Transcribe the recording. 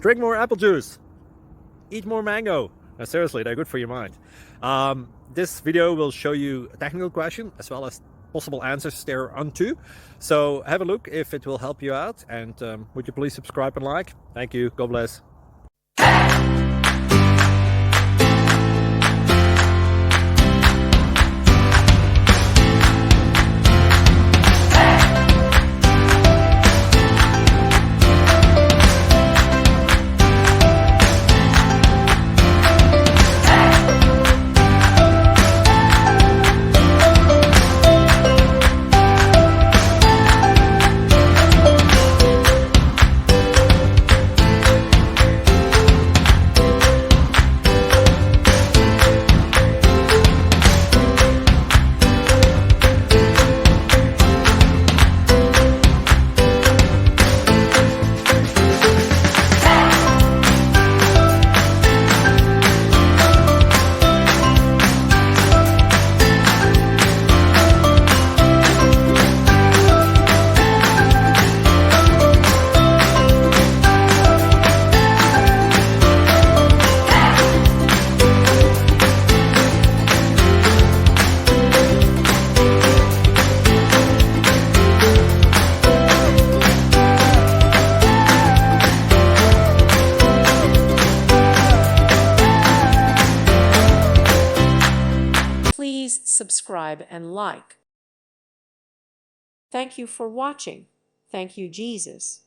Drink more apple juice. Eat more mango. No, seriously, they're good for your mind. This video will show you a technical question as well as possible answers thereunto. So have a look if it will help you out, and would you please subscribe and like? Thank you. God bless. Please subscribe and like. Thank you for watching. Thank you, Jesus.